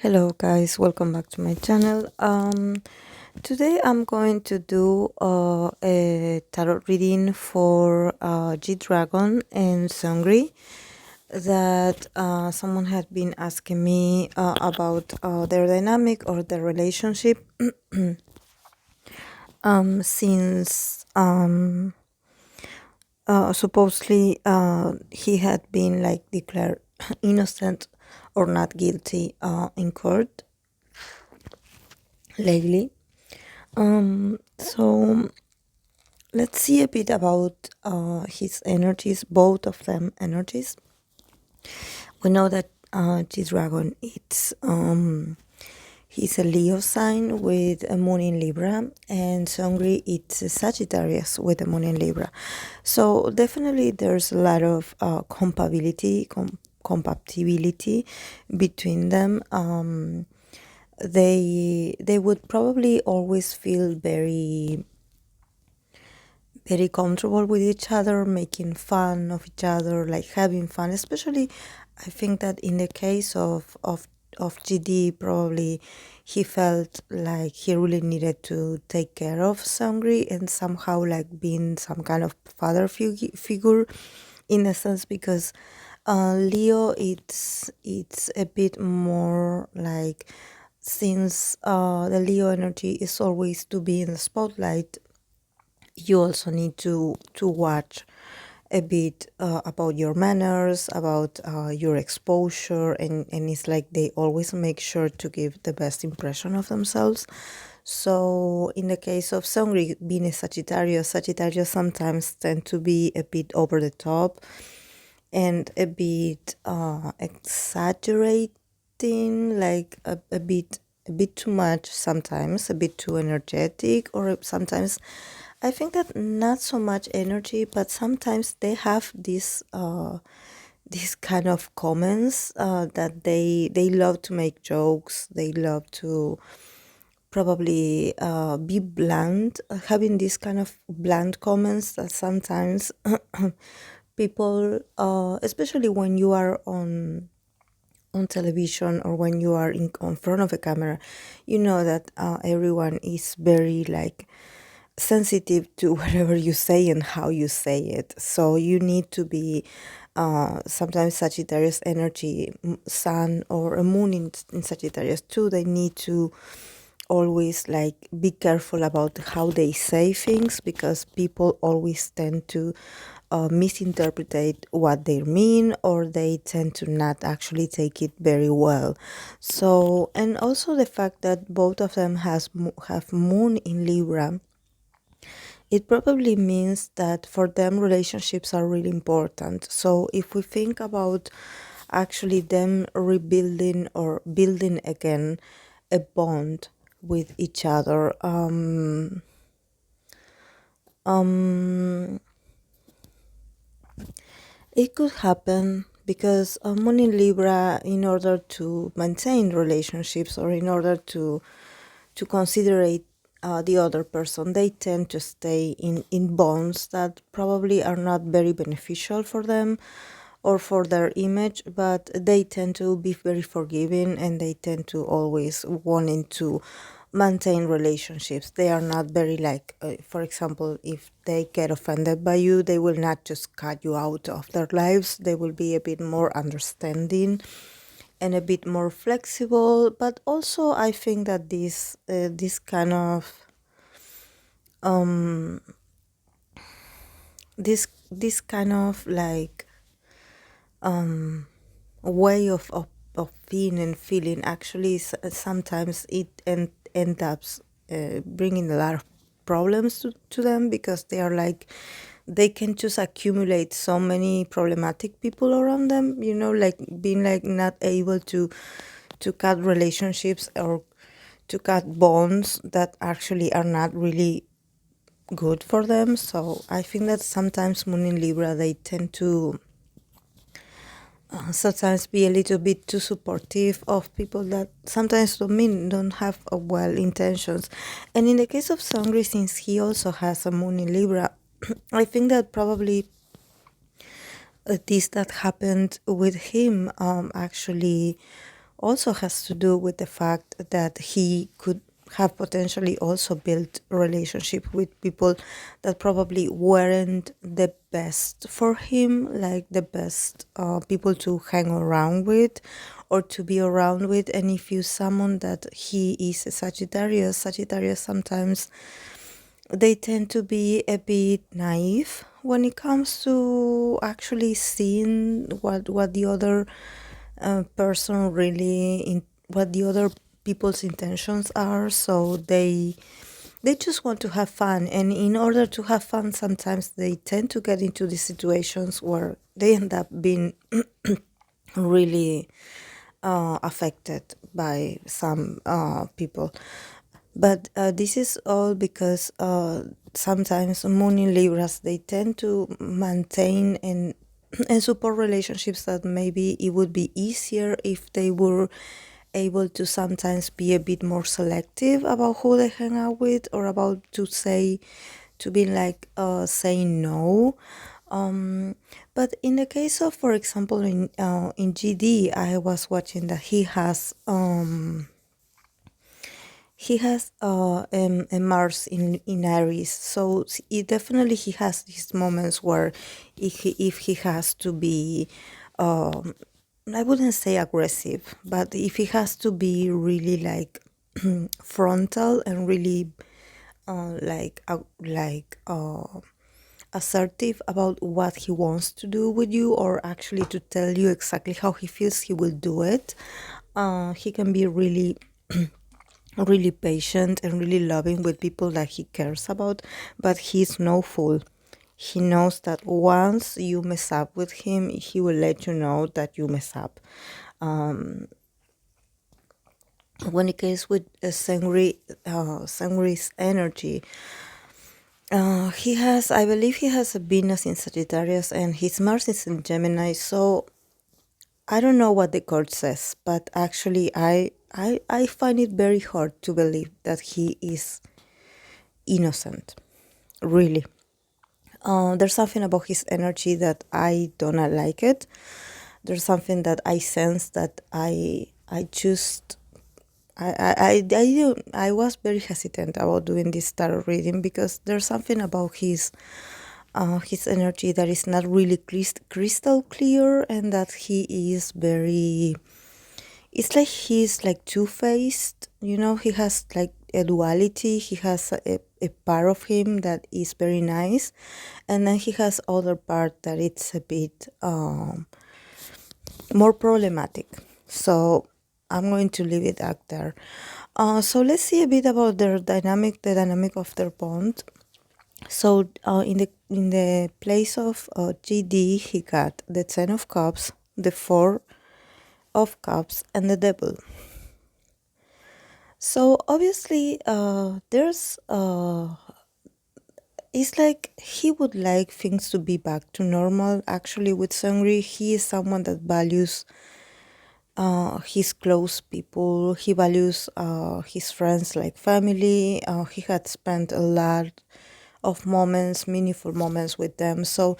Hello guys, welcome back to my channel. Today I'm going to do a tarot reading for G-Dragon and Sangri that someone had been asking me about their dynamic or their relationship since supposedly he had been like declared innocent or not guilty in court lately. So let's see a bit about his energies, both of them energies. We know that G-Dragon, he's a Leo sign with a moon in Libra, and Sangri, it's a Sagittarius with a moon in Libra. So definitely there's a lot of compatibility between them. They would probably always feel very comfortable with each other, making fun of each other, like having fun. Especially, I think that in the case of GD, probably he felt like he really needed to take care of Sangri and somehow like being some kind of father figure, in a sense, because Leo, it's a bit more like, since the Leo energy is always to be in the spotlight, you also need to watch a bit about your manners, about your exposure, and it's like they always make sure to give the best impression of themselves. So in the case of Sangri being a Sagittarius sometimes tend to be a bit over the top and a bit exaggerating, like a bit too much sometimes, a bit too energetic, or sometimes I think that not so much energy, but sometimes they have these kind of comments that they love to make jokes. They love to probably be blunt, having these kind of blunt comments that sometimes people, especially when you are on television or when you are in front of a camera, you know that everyone is very like sensitive to whatever you say and how you say it. So you need to be sometimes Sagittarius energy, sun or a moon in Sagittarius too, they need to always like be careful about how they say things, because people always tend to misinterpret what they mean, or they tend to not actually take it very well. So, and also the fact that both of them have moon in Libra, it probably means that for them relationships are really important. So if we think about actually them rebuilding or building again a bond with each other, it could happen because moon in Libra, in order to maintain relationships or in order to considerate the other person, they tend to stay in bonds that probably are not very beneficial for them or for their image, but they tend to be very forgiving and they tend to always wanting to maintain relationships. They are not very like, for example, if they get offended by you, they will not just cut you out of their lives. They will be a bit more understanding and a bit more flexible. But also I think that this kind of this kind of like way of being and feeling, actually sometimes it ends up bringing a lot of problems to them, because they are like, they can just accumulate so many problematic people around them, you know, like being like not able to cut relationships or to cut bonds that actually are not really good for them. So I think that sometimes moon in Libra, they tend to sometimes be a little bit too supportive of people that sometimes don't have well intentions. And in the case of Sangri, since he also has a moon in Libra, I think that probably this that happened with him actually also has to do with the fact that he could have potentially also built a relationship with people that probably weren't the best for him, like the best people to hang around with or to be around with. And if you summon that he is a Sagittarius, Sagittarius sometimes they tend to be a bit naive when it comes to actually seeing what the other person really what the other people's intentions are. So they just want to have fun, and in order to have fun sometimes they tend to get into these situations where they end up being really affected by some people. But this is all because sometimes moon in Libras, they tend to maintain and support relationships that maybe it would be easier if they were able to sometimes be a bit more selective about who they hang out with, or about to be like saying no. um, but in the case of, for example, in GD, I was watching that he has a Mars in Aries, so definitely he has these moments where if he has to be, um, I wouldn't say aggressive, but if he has to be really like frontal and really assertive about what he wants to do with you, or actually to tell you exactly how he feels he will do it. He can be really really patient and really loving with people that he cares about, but he's no fool. He knows that once you mess up with him, he will let you know that you mess up. When it comes with Sangri's energy, I believe he has a Venus in Sagittarius and his Mars is in Gemini. So I don't know what the card says, but actually, I find it very hard to believe that he is innocent. Really, there's something about his energy that I don't like it. There's something that I sense that I just I was very hesitant about doing this tarot reading because there's something about his energy that is not really crystal clear, and that he is very, it's like he's like two-faced, he has like a duality. He has a part of him that is very nice, and then he has other part that it's a bit more problematic. So I'm going to leave it out there. So let's see a bit about the dynamic of their bond. So in the place of GD, he got the Ten of Cups, the Four of Cups, and the Devil. So obviously, there's it's like he would like things to be back to normal. Actually, with Sangri, he is someone that values his close people. He values his friends like family. He had spent a lot of moments, meaningful moments with them. So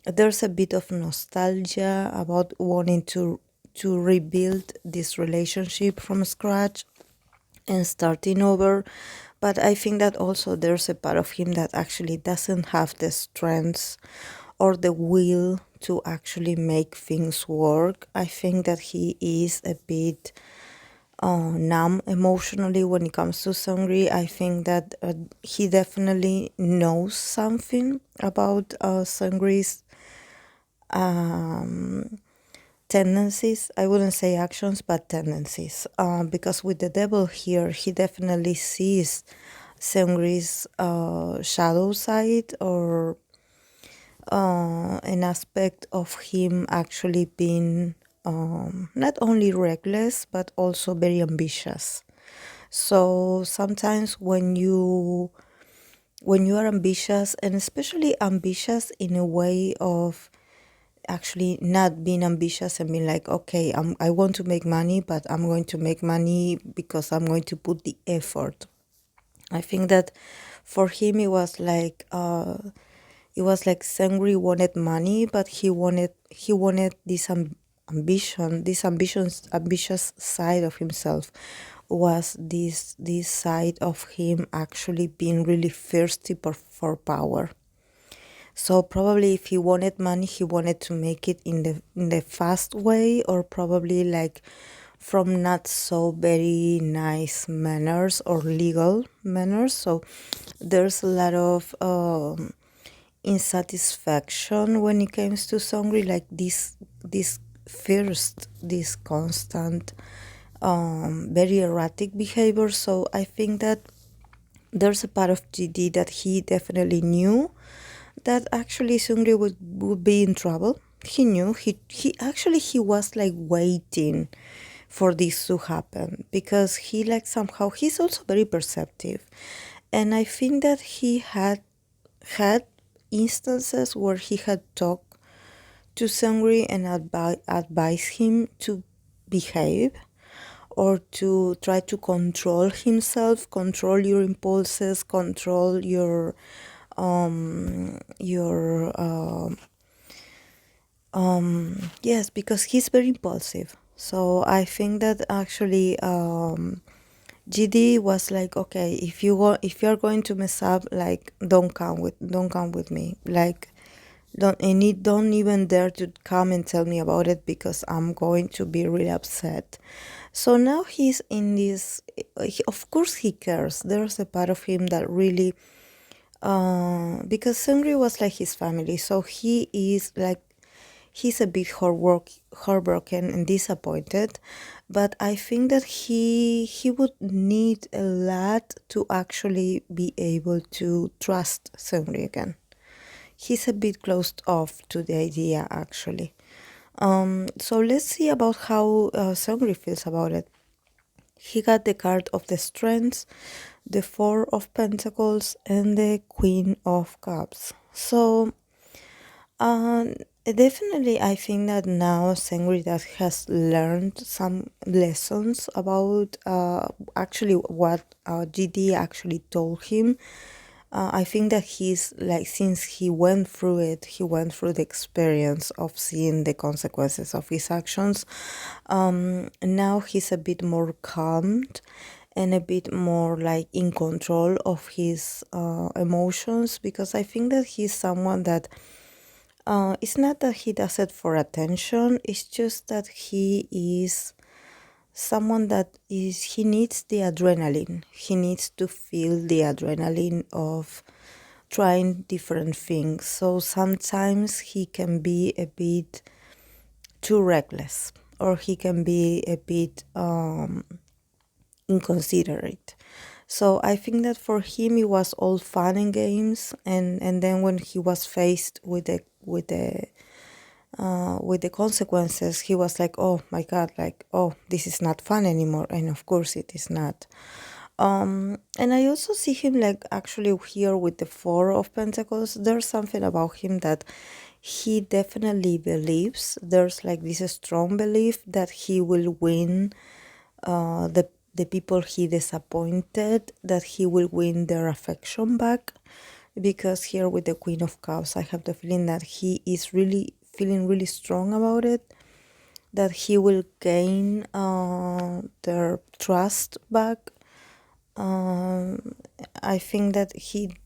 there's a bit of nostalgia about wanting to rebuild this relationship from scratch and starting over. But I think that also there's a part of him that actually doesn't have the strength or the will to actually make things work. I think that he is a bit numb emotionally when it comes to Sangri. I think that he definitely knows something about Sangri's tendencies. I wouldn't say actions, but tendencies. Because with the devil here, he definitely sees Sangri's shadow side, or an aspect of him actually being not only reckless but also very ambitious. So sometimes when you are ambitious, and especially ambitious in a way of actually not being ambitious and being like, okay, I want to make money, but I'm going to make money because I'm going to put the effort. I think that for him it was like Sangri wanted money, but he wanted this ambitious side of himself was this side of him actually being really thirsty for power. So probably if he wanted money, he wanted to make it in the fast way, or probably like from not so very nice manners or legal manners. So there's a lot of insatisfaction when it comes to Sangri, like this first, this constant, very erratic behavior. So I think that there's a part of GD that he definitely knew that actually Sungri would be in trouble. He knew he was like waiting for this to happen, because he like somehow he's also very perceptive, and I think that he had instances where he had talked to Sangri and advised him to behave, or to try to control himself, control your impulses, control your yes, because he's very impulsive. So I think that actually GD was like, okay, if you're going to mess up, like don't come with me, like don't even dare to come and tell me about it, because I'm going to be really upset. So now he's in this. Of course, he cares. There's a part of him that really, because Sangri was like his family, so he is like he's a bit heartbroken and disappointed. But I think that he would need a lot to actually be able to trust Sangri again. He's a bit closed off to the idea, actually. So let's see about how Sangri feels about it. He got the card of the Strengths, the Four of Pentacles, and the Queen of Cups. So definitely, I think that now Sangri that has learned some lessons about actually what GD actually told him. I think that he's like, since he went through it, he went through the experience of seeing the consequences of his actions. Now he's a bit more calmed and a bit more like in control of his emotions, because I think that he's someone that it's not that he does it for attention, it's just that he is someone that is, he needs the adrenaline. He needs to feel the adrenaline of trying different things. So sometimes he can be a bit too reckless, or he can be a bit inconsiderate. So I think that for him it was all fun and games, and then when he was faced with the consequences, he was like, oh my god, like, oh, this is not fun anymore. And of course it is not. And I also see him like actually here with the Four of Pentacles. There's something about him that he definitely believes. There's like this strong belief that he will win the people he disappointed, that he will win their affection back. Because here with the Queen of Cups, I have the feeling that he is really feeling really strong about it, that he will gain their trust back. I think that he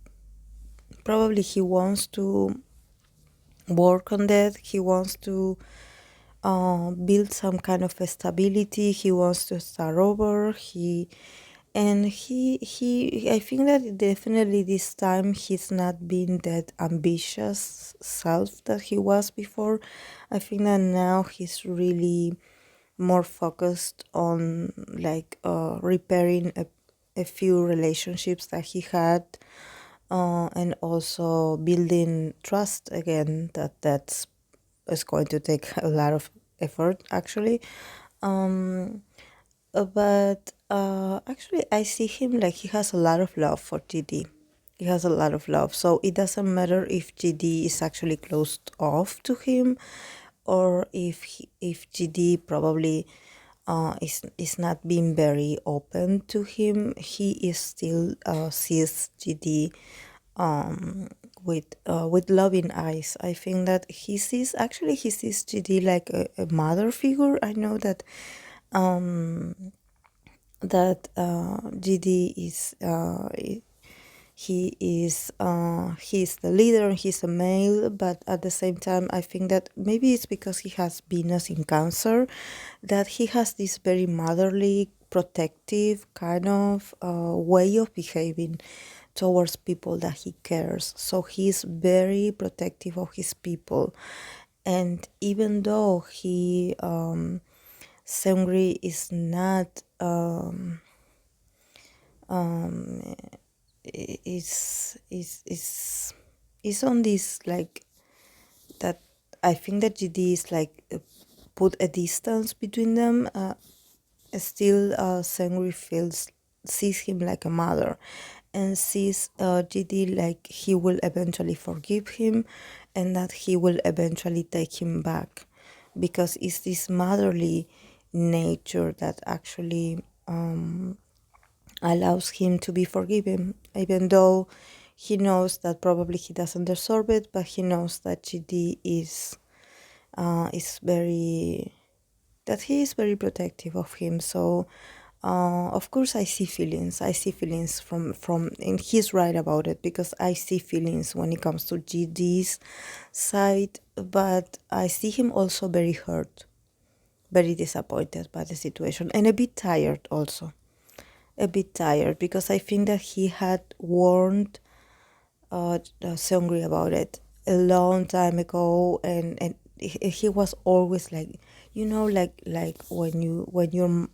wants to work on that. He wants to build some kind of a stability. He wants to start over. I think that definitely this time he's not being that ambitious self that he was before. I think that now he's really more focused on like repairing a few relationships that he had, and also building trust again. That's is going to take a lot of effort, actually. But actually, I see him like he has a lot of love for GD. He has a lot of love. So it doesn't matter if GD is actually closed off to him, or if GD probably is not being very open to him. He is still sees GD with loving eyes. I think that he sees GD like a mother figure. I know that GD is he's the leader, he's a male, but at the same time I think that maybe it's because he has Venus in Cancer, that he has this very motherly, protective kind of way of behaving towards people that he cares. So he's very protective of his people. And even though Seungri is not is on this like that. I think that GD is like put a distance between them. Still, Sangri sees him like a mother, and sees GD like he will eventually forgive him, and that he will eventually take him back, because it's this motherly nature that actually allows him to be forgiven, even though he knows that probably he doesn't deserve it, but he knows that GD is very that he is very protective of him. So of course I see feelings. I see feelings from and he's right about it, because I see feelings when it comes to GD's side, but I see him also very hurt, very disappointed by the situation, and a bit tired also. A bit tired, because I think that he had warned SeungRi about it a long time ago, and he was always like, like when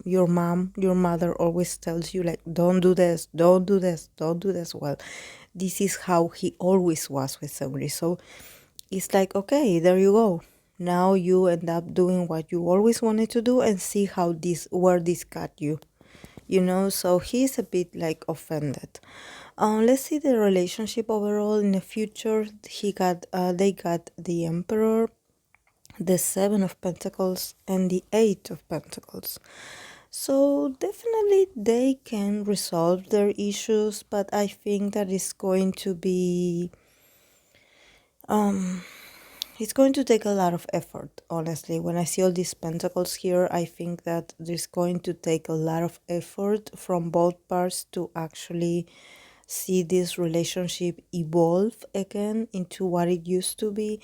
your mother always tells you like, don't do this, don't do this, don't do this. Well, this is how he always was with SeungRi. So it's like, okay, there you go. Now you end up doing what you always wanted to do, and see where this got you. So he's a bit like offended. Let's see the relationship overall in the future. They got the Emperor, the Seven of Pentacles, and the Eight of Pentacles. So definitely they can resolve their issues, but I think that it's going to take a lot of effort, honestly. When I see all these pentacles here, I think that there's going to take a lot of effort from both parts to actually see this relationship evolve again into what it used to be.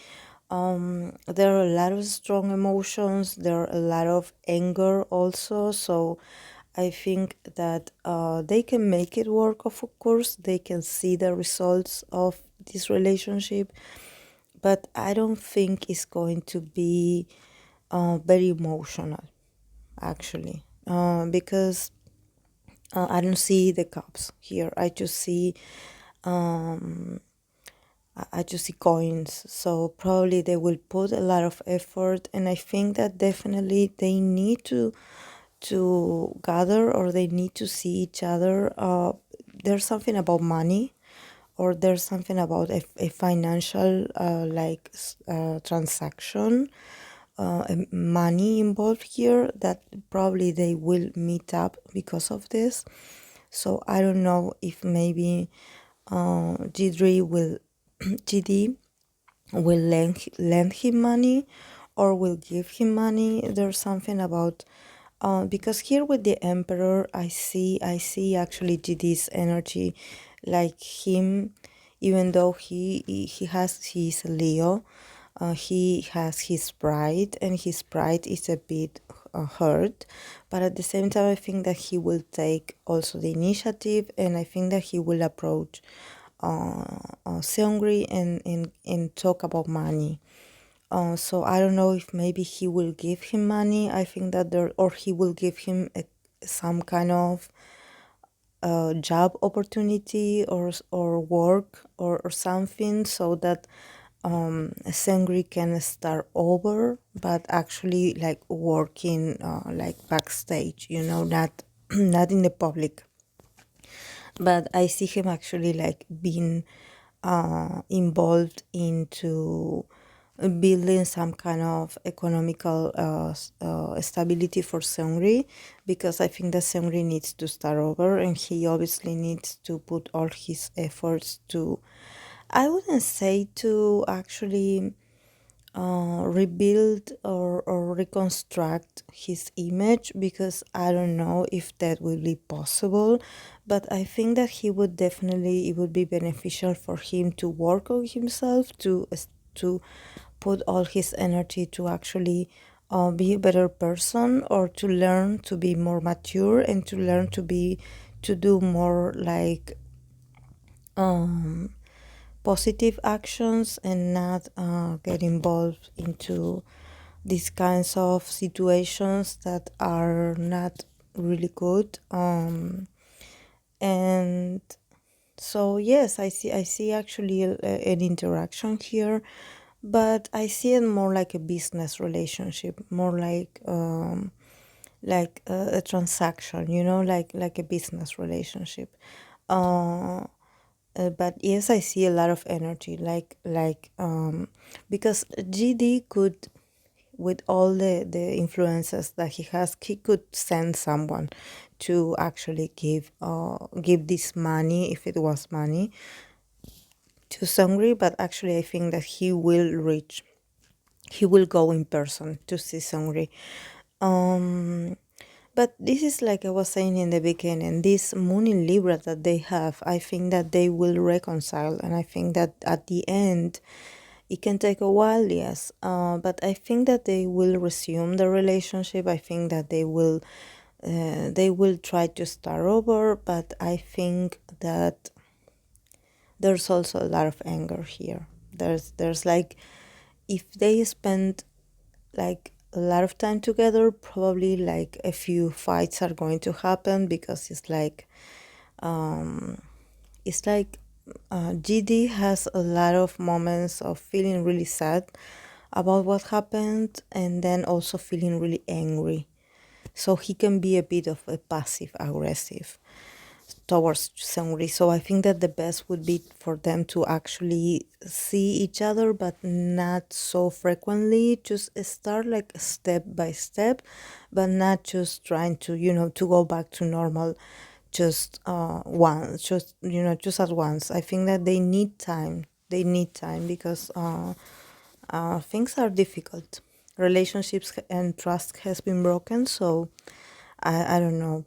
There are a lot of strong emotions, there are a lot of anger also, so I think that they can make it work, of course. They can see the results of this relationship, but I don't think it's going to be very emotional, actually, because I don't see the cups here. I just see coins. So probably they will put a lot of effort, and I think that definitely they need to gather, or they need to see each other. There's something about money, or there's something about a financial transaction, money involved here, that probably they will meet up because of this. So I don't know if maybe GD will GD will lend him money, or will give him money. There's something about because here with the Emperor, I see actually GD's energy, like him, even though he's a Leo, he has his pride, and his pride is a bit hurt, but at the same time I think that he will take also the initiative, and I think that he will approach Seungri and talk about money. So I don't know if maybe he will give him money. I think that or he will give him some kind of job opportunity, or work, or something, so that Sangri can start over, but actually like working like backstage, not not in the public. But I see him actually like being involved into building some kind of economical stability for Seungri, because I think that Seungri needs to start over, and he obviously needs to put all his efforts to I wouldn't say to actually rebuild or reconstruct his image, because I don't know if that will be possible. But I think that he would definitely, it would be beneficial for him to work on himself, to put all his energy to actually be a better person, or to learn to be more mature, and to learn to do more like positive actions, and not get involved into these kinds of situations that are not really good. And so yes, I see actually an interaction here, but I see it more like a business relationship, more like a transaction, like a business relationship. Uh, but yes, I see a lot of energy, because GD could, with all the influences that he could send someone to actually give this money, if it was money, to Sangri. But actually, I think that he will go in person to see Sangri. But this is like I was saying in the beginning, this moon in Libra that they have, I think that they will reconcile. And I think that at the end, it can take a while, yes. But I think that they will resume the relationship. I think that they will try to start over. But I think that there's also a lot of anger here. There's like, if they spend like a lot of time together, probably like a few fights are going to happen, because it's like GD has a lot of moments of feeling really sad about what happened, and then also feeling really angry. So he can be a bit of a passive aggressive towards Sangri. So I think that the best would be for them to actually see each other, but not so frequently. Just start like step by step, but not just trying to, to go back to normal just once, just at once. I think that they need time. They need time, because things are difficult. Relationships and trust has been broken. So I don't know.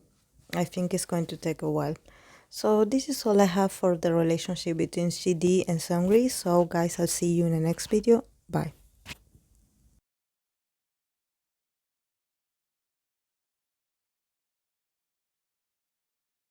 I think it's going to take a while. So this is all I have for the relationship between CD and Sangri. So guys, I'll see you in the next video. Bye.